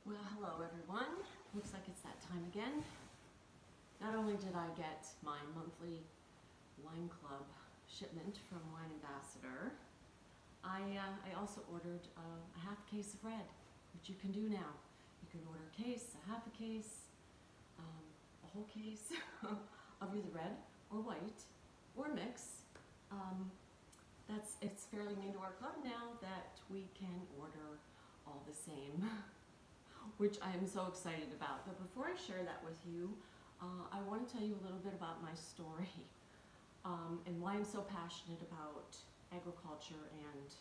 Well, hello everyone. Looks like it's that time again. Not only did I get my monthly wine club shipment from Wine Ambassador, I also ordered a half case of red, which you can do now. You can order a case, a half a case, a whole case of either red or white or mix. It's fairly new to our club now that we can order all the same, which I am so excited about. But before I share that with you, I want to tell you a little bit about my story and why I'm so passionate about agriculture and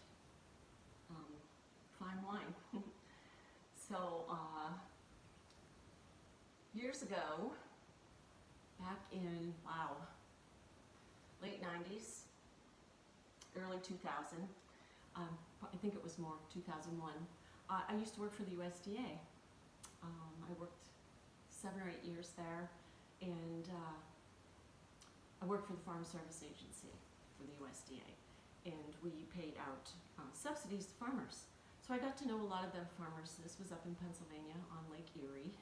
fine wine. So years ago, back in, wow, late 90s, early 2000, I think it was more 2001, I used to work for the USDA. I worked 7 or 8 years there, and I worked for the Farm Service Agency for the USDA, and we paid out subsidies to farmers. So I got to know a lot of the farmers. This was up in Pennsylvania on Lake Erie.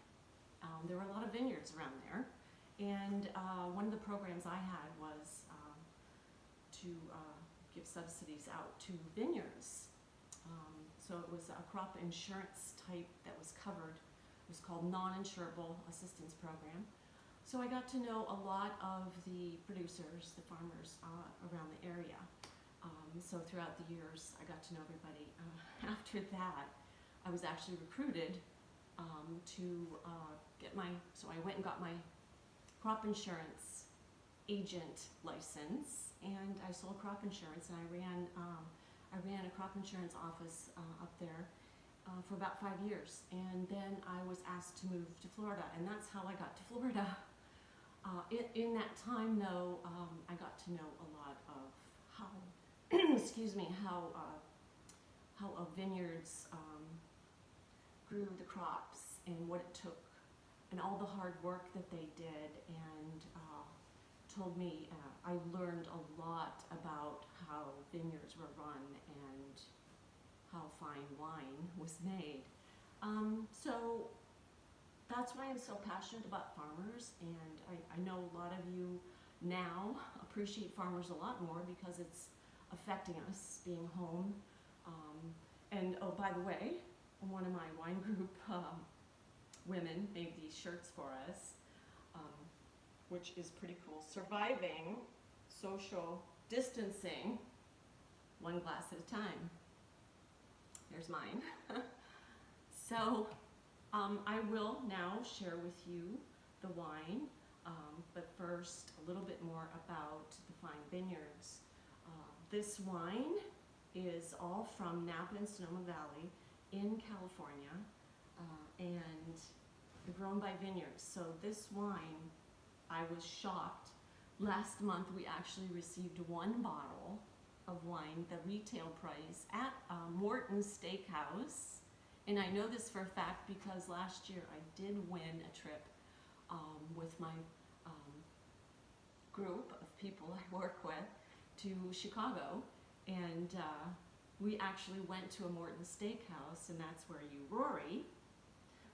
There were a lot of vineyards around there, and one of the programs I had was to give subsidies out to vineyards. So it was a crop insurance type that was covered. It was called Non-Insurable Assistance Program. So I got to know a lot of the producers, the farmers around the area. So throughout the years, I got to know everybody. After that, I was actually recruited to so I went and got my crop insurance agent license, and I sold crop insurance, and I ran a crop insurance office up there for about 5 years, and then I was asked to move to Florida, and that's how I got to Florida. In that time, though, I got to know a lot of how, excuse me, how vineyards grew the crops and what it took, and all the hard work that they did, and told me I learned a lot about how vineyards were run and how fine wine was made. So that's why I'm so passionate about farmers, and I know a lot of you now appreciate farmers a lot more because it's affecting us being home. And oh, by the way, one of my wine group women made these shirts for us, which is pretty cool. Surviving social distancing, one glass at a time. There's mine. So I will now share with you the wine, but first a little bit more about the fine vineyards. This wine is all from Napa and Sonoma Valley in California, and grown by vineyards. So this wine, I was shocked. Last month we actually received 1 bottle of wine, the retail price at Morton's Steakhouse. And I know this for a fact because last year I did win a trip with my group of people I work with to Chicago, and we actually went to a Morton's Steakhouse, and that's where Rory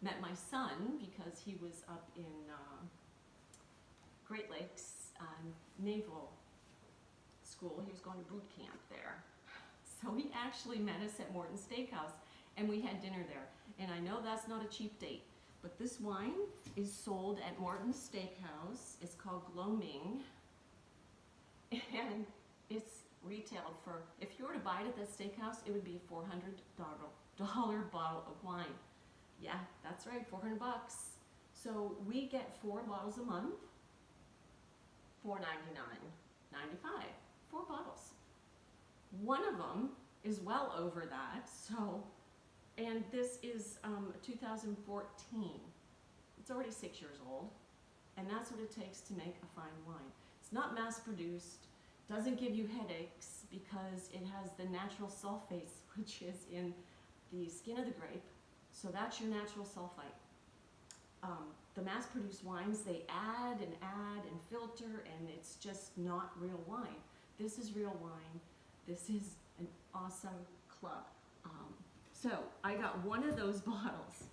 met my son, because he was up in Great Lakes Naval School. He was going to boot camp there. So he actually met us at Morton's Steakhouse, and we had dinner there. And I know that's not a cheap date, but this wine is sold at Morton's Steakhouse. It's called Gloaming, and it's retailed for, if you were to buy it at that steakhouse, it would be a $400 bottle of wine. Yeah, that's right, 400 bucks. So we get 4 bottles a month, $4.99, $95, 4 bottles. One of them is well over that. So, and this is 2014. It's already 6 years old, and that's what it takes to make a fine wine. It's not mass produced, doesn't give you headaches because it has the natural sulfates, which is in the skin of the grape. So that's your natural sulfite. The mass-produced wines, they add and filter, and it's just not real wine. This is real wine. This is an awesome club. So I got one of those bottles,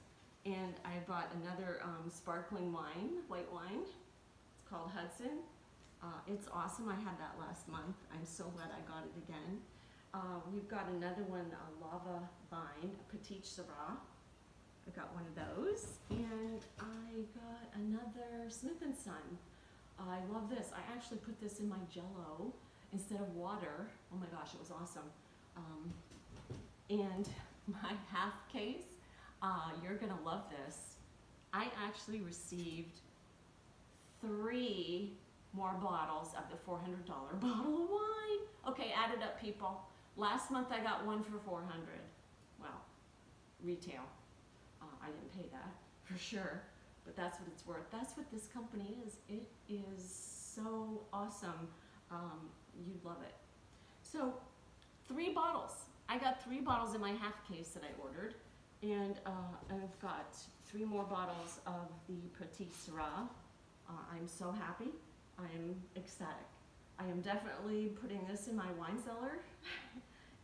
And I bought another sparkling wine, white wine. It's called Hudson. It's awesome. I had that last month. I'm so glad I got it again. We've got another one, Lava Vine, Petite Syrah. I got one of those. And I got another Smith & Son. I love this. I actually put this in my Jell-O instead of water. Oh my gosh, it was awesome. And my half case, you're gonna love this. I actually received 3 more bottles of the $400 bottle of wine. Okay, add it up, people. Last month I got one for $400. Well, retail. I didn't pay that for sure, but that's what it's worth. That's what this company is. It is so awesome. You'd love it. So 3 bottles. I got 3 bottles in my half case that I ordered, and I've got 3 more bottles of the Petite Syrah. I'm so happy. I'm ecstatic. I am definitely putting this in my wine cellar,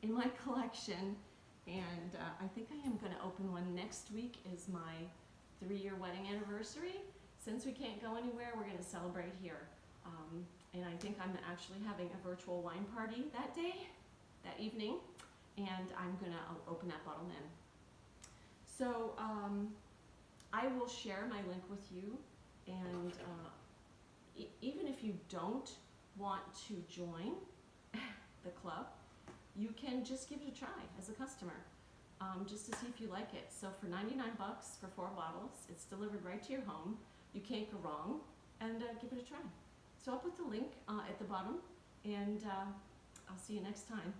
in my collection, and I think I am going to open one next week. Is my 3-year wedding anniversary. Since we can't go anywhere, we're going to celebrate here. And I think I'm actually having a virtual wine party that day, that evening, and I'm going to open that bottle then. So I will share my link with you, and even if you don't want to join the club, you can just give it a try as a customer, just to see if you like it. So for 99 bucks for 4 bottles, it's delivered right to your home. You can't go wrong, and give it a try. So I'll put the link at the bottom, and I'll see you next time.